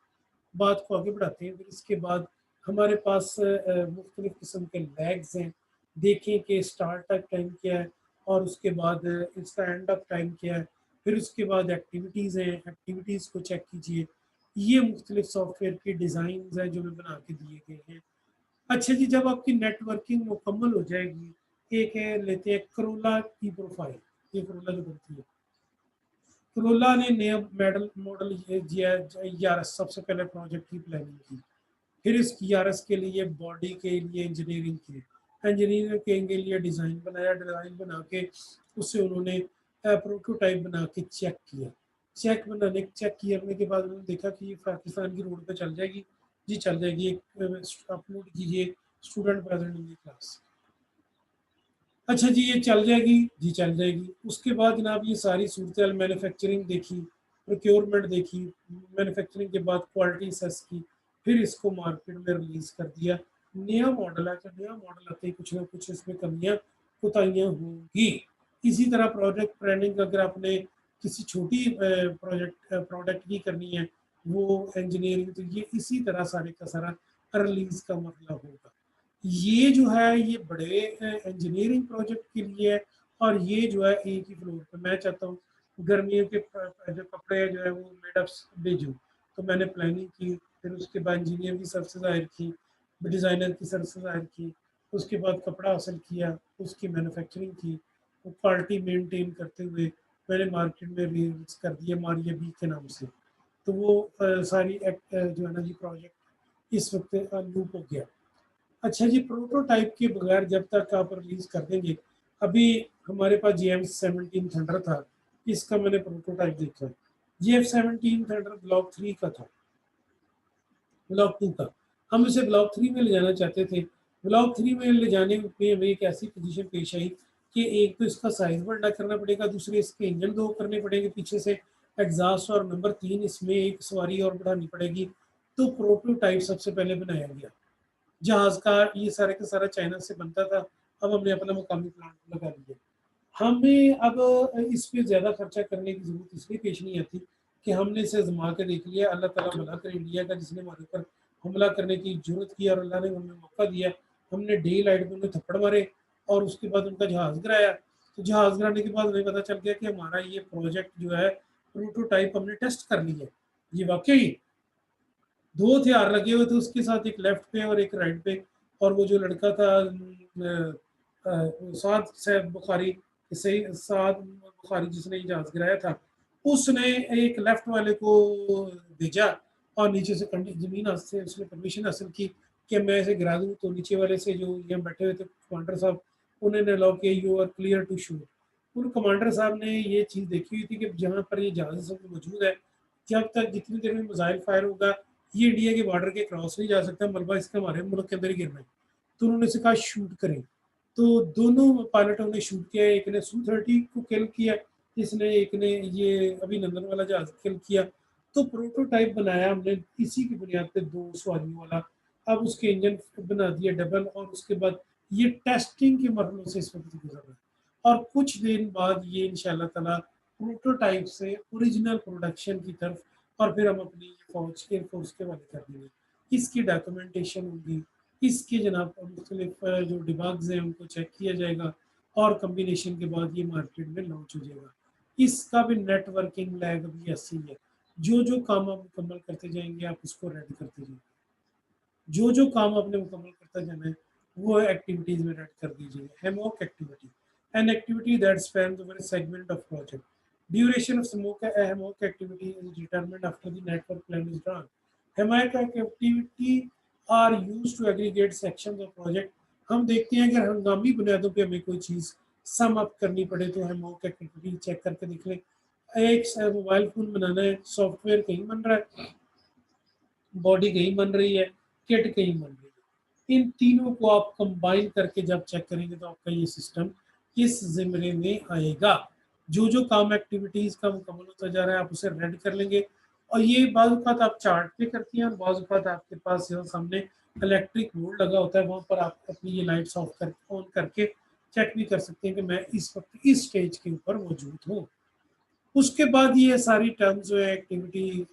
बात को आगे बढ़ाते हैं। फिर इसके बाद हमारे पास मुख्तलिफ किस्म के लैग्स हैं। देखें कि स्टार्ट अप टाइम क्या है और उसके बाद इसका एंड अप टाइम क्या है। फिर उसके बाद एक्टिविटीज़ हैं, एक्टिविटीज़ को चेक कीजिए। ये मुख्तलिफ सॉफ्टवेयर के डिज़ाइन हैं जो मैं बना के दिए गए हैं। अच्छा जी, जब आपकी नेटवर्किंग मुकम्मल हो जाएगी, एक है लेते हैं करोला की प्रोफाइल। ये करोला जो बनती है, करोला ने नया मॉडल ये यारस सबसे पहले प्रोजेक्ट की प्लानिंग की। फिर इस यारस के लिए बॉडी के लिए इंजीनियरिंग की, इंजीनियरिंग के लिए डिज़ाइन बनाया, डिज़ाइन बना के उससे उन्होंने प्रोटोटाइप बना के चेक किया। चेक करने के बाद उन्होंने देखा कि ये पाकिस्तान की रोड पे चल जाएगी। जी चल जाएगी। एक अपलोड कीजिए student present in the class. अच्छा जी ये चल जाएगी, जी चल जाएगी। उसके बाद जनाब ये सारी सूरत मैन्युफैक्चरिंग देखी, प्रोक्योरमेंट देखी, मैन्युफैक्चरिंग के बाद क्वालिटी असेस की, फिर इसको मार्केट में रिलीज कर दिया। नया मॉडल है तो नया मॉडल आते ही कुछ ना कुछ इसमें कमियां कोताहियां होंगी। इसी तरह प्रोजेक्ट प्लानिंग अगर आपने किसी छोटी प्रोडक्ट की करनी है वो इंजीनियरिंग, तो ये इसी तरह सारे का सारा रिलीज का मसला होगा। ये जो है ये बड़े इंजीनियरिंग प्रोजेक्ट के लिए है। और ये जो है एक ही फ्लोर पे मैं चाहता हूँ गर्मियों के जो कपड़े जो है वो मेड भेजूँ। तो मैंने प्लानिंग की, फिर उसके बाद इंजीनियर की सर्विसेज हायर की, डिज़ाइनर की सर्विसेज हायर की, उसके बाद कपड़ा हासिल किया, उसकी मैन्युफैक्चरिंग की, वो क्वालिटी मेंटेन करते हुए मैंने मार्केट में रिलीज कर दिया मारिया बी के नाम से। तो वो सारी जो है ना जी प्रोजेक्ट इस वक्त लूप हो गया। अच्छा जी, प्रोटोटाइप के बगैर जब तक आप रिलीज कर देंगे, अभी हमारे पास GF-17 थंडर था, इसका मैंने प्रोटोटाइप देखा। GF-17 थंडर ब्लॉक 3 का था, ब्लॉक 2 का। हम इसे ब्लॉक 3 में ले जाना चाहते थे। ब्लॉक 3 में ले जाने में हमें एक ऐसी पोजीशन पेश आई कि एक तो इसका साइज बड़ा करना पड़ेगा, दूसरे इसके इंजन 2 करने पड़ेंगे पीछे से एग्जॉस्ट, और नंबर 3 इसमें एक सवारी और बढ़ानी पड़ेगी। तो प्रोटोटाइप सबसे पहले बनाया गया। जहाज का ये सारे का सारा चाइना से बनता था। अब हमने अपना मुकामी प्लांट लगा लिया। हमें अब इस पे ज़्यादा खर्चा करने की ज़रूरत इसलिए पेश नहीं आती कि हमने इसे आजमा के देख लिया। अल्लाह ताला भला करे इंडिया का, जिसने हमारे ऊपर हमला करने की जरूरत की और अल्लाह ने हमें मौका दिया। हमने डे लाइट में उन्हें थप्पड़ मारे और उसके बाद उनका जहाज़ गिराया। तो जहाज़ गिराने के बाद हमें पता चल गया कि हमारा ये प्रोजेक्ट जो है, प्रोटोटाइप हमने टेस्ट कर लिया। ये वाकई 2 हथियार लगे हुए थे उसके साथ, एक लेफ्ट पे और एक राइट पे। और वो जो लड़का था साद सैफ बुखारी, सही साद बुखारी, जिसने ये जहाज गिराया था, उसने एक लेफ्ट वाले को भेजा और नीचे से जमीन से उसने परमिशन हासिल की कि मैं इसे गिरा दूँ। तो नीचे वाले से जो यहाँ बैठे हुए थे कमांडर साहब, उन्होंने अलाउ किया, you are clear to shoot. उन कमांडर साहब ने ये चीज़ देखी हुई थी कि जहाँ पर ये जहाज सब मौजूद है, जब तक जितनी देर में मिसाइल फायर होगा, ये इंडिया के बॉर्डर के क्रॉस नहीं जा सकता, मलबा इसका हमारे मुल्क के अंदर ही गिरना है। तो उन्होंने से कहा शूट करें। तो दोनों पायलटों ने शूट किया, एक ने Su-30 को किल किया, इसने एक ने ये अभिनंदन वाला जहाज किल किया। तो प्रोटोटाइप बनाया हमने इसी की बुनियाद पे 2 सवारियों वाला। अब उसके इंजन बना दिया डबल, और उसके बाद ये टेस्टिंग के मरहलों से इस वक्त गुजर रहा है। और कुछ दिन बाद ये इंशाल्लाह ताला प्रोटोटाइप से ओरिजिनल प्रोडक्शन की तरफ, और फिर हम अपनी फौज एयरफोर्स के वाले कर देंगे। इसकी डॉक्यूमेंटेशन होगी, इसके जनाब मुख्तलिफ जो डिबग्स हैं उनको चेक किया जाएगा, और कम्बिनेशन के बाद ये मार्केट में लॉन्च हो जाएगा। इसका भी नेटवर्किंग लैग भी ऐसी है। जो जो काम आप मुकम्मल करते जाएंगे, आप उसको रेड करते जाएंगे। जो जो काम आपने मुकम्मल करता जाना है, वो एक्टिविटीज में रेड कर दीजिए। Hammock activity, an activity that spans over a segment of project. Duration of smoke hammock activity is determined after the network plan is drawn. Hammock activity are used to aggregate sections of project. हम देखते हैं अगर हंगामी बुनियादों पे हमें कोई चीज़ sum up करनी पड़े तो हेमॉक एक्टिविटी चेक करके देख लें। एक मोबाइल फ़ोन बनाना है, सॉफ्टवेयर कहीं बन रहा है, बॉडी कहीं बन रही है, किट कहीं बन रही है। इन तीनों को आप कंबाइन करके जब चेक करेंगे तो आपका ये सिस्टम इस ज़िम्मे में आएगा। जो जो काम एक्टिविटीज़ का मुकम्मल होता जा रहा है, आप उसे रेड कर लेंगे। और ये बाज़ औक़ात आप चार्ट पे करती हैं, और बाज़ औक़ात आपके पास जो सामने इलेक्ट्रिक बोर्ड लगा होता है, वहाँ पर आप अपनी ये लाइट्स ऑफ कर ऑन करके चेक भी कर सकते हैं कि मैं इस वक्त इस स्टेज के ऊपर मौजूद हूँ। उसके बाद ये सारी टर्म्स जो है, एक्टिविटी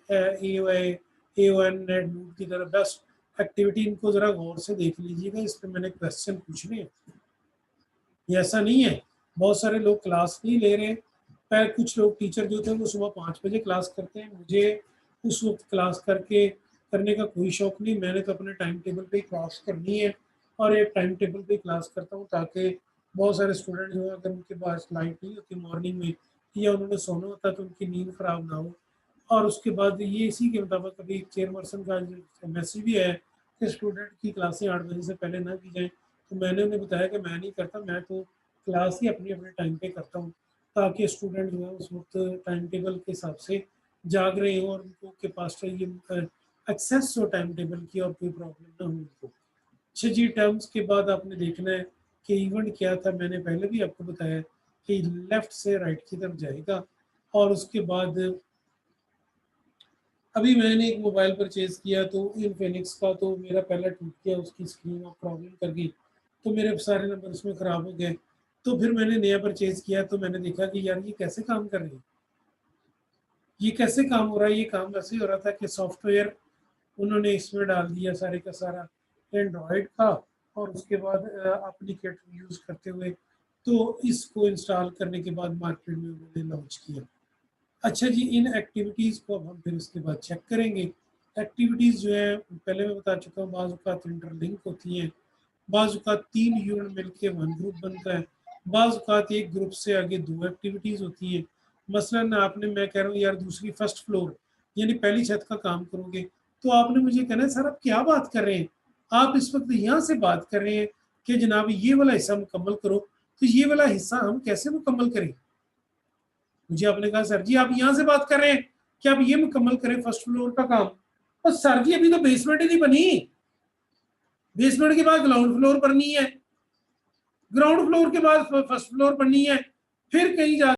AON नेट नोड की तरह बेस्ट एक्टिविटी, इनको ज़रा गौर से देख लीजिएगा। इस पर मैंने क्वेश्चन पूछने हैं। ये ऐसा नहीं है बहुत सारे लोग क्लास नहीं ले रहे। पर कुछ लोग टीचर जो थे वो सुबह 5 बजे क्लास करते हैं। मुझे उस वक्त क्लास करके करने का कोई शौक नहीं। मैंने तो अपने टाइम टेबल पे ही क्लास करनी है, और एक टाइम टेबल पे क्लास करता हूँ, ताकि बहुत सारे स्टूडेंट जो है, अगर उनके पास लाइट नहीं होती मॉर्निंग में, या उन्होंने सोना होता है, तो उनकी नींद खराब ना हो। और उसके बाद ये इसी के मुताबिक अभी चेयरपर्सन का मैसेज भी है कि स्टूडेंट की क्लासें 8 बजे से पहले ना की जाएँ। तो मैंने उन्हें बताया कि मैं नहीं करता, मैं तो क्लास ही अपने अपने टाइम पे करता हूँ, ताकि स्टूडेंट जो है उस वक्त टाइम टेबल के हिसाब से जाग रहे हों, और उनको के पास चाहिए एक्सेस हो टाइम टेबल की, और कोई प्रॉब्लम ना हो उनको। अच्छा जी, टर्म्स के बाद आपने देखना है कि इवेंट क्या था। मैंने पहले भी आपको बताया कि लेफ्ट से राइट की तरफ जाएगा। और उसके बाद अभी मैंने एक मोबाइल परचेज़ किया, तो इनफिनिक्स का, तो मेरा पहला टूट गया, उसकी स्क्रीन ऑफ प्रॉब्लम कर गई, तो मेरे सारे नंबर उसमें ख़राब हो गए। तो फिर मैंने नया परचेज़ किया, तो मैंने देखा कि यार ये कैसे काम कर रही है, ये कैसे काम हो रहा है। ये काम ऐसे ही हो रहा था कि सॉफ्टवेयर उन्होंने इसमें डाल दिया सारे का सारा एंड्रॉयड का, और उसके बाद एप्लीकेट यूज़ करते हुए, तो इसको इंस्टॉल करने के बाद मार्केट में उन्होंने लॉन्च किया। अच्छा जी, इन एक्टिविटीज़ को अब हम फिर उसके बाद चेक करेंगे। एक्टिविटीज़ जो है पहले मैं बता चुका हूँ, बाज़ औक़ात इंटरलिंक होती हैं, बाज़ औक़ात 3 यूनिट मिलके 1 ग्रुप बनता है, बाज़ औक़ात एक ग्रुप से आगे 2 एक्टिविटीज़ होती हैं। मसलन आपने, मैं कह रहा हूँ यार, दूसरी फर्स्ट फ्लोर यानी पहली छत का काम करोगे, तो आपने मुझे कहना है सर आप क्या बात कर रहे हैं, आप इस वक्त यहाँ से बात कर रहे हैं कि जनाब ये वाला हिस्सा मुकम्मल करो, तो ये वाला हिस्सा हम कैसे मुकम्मल करें। मुझे आपने कहा सर जी आप यहाँ से बात कर रहे हैं कि आप ये मुकम्मल करें फर्स्ट फ्लोर का काम, और सर जी अभी तो बेसमेंट ही नहीं बनी, बेसमेंट के बाद ग्राउंड फ्लोर बननी है, ग्राउंड फ्लोर के बाद फर्स्ट फ्लोर बननी है, फिर कहीं जा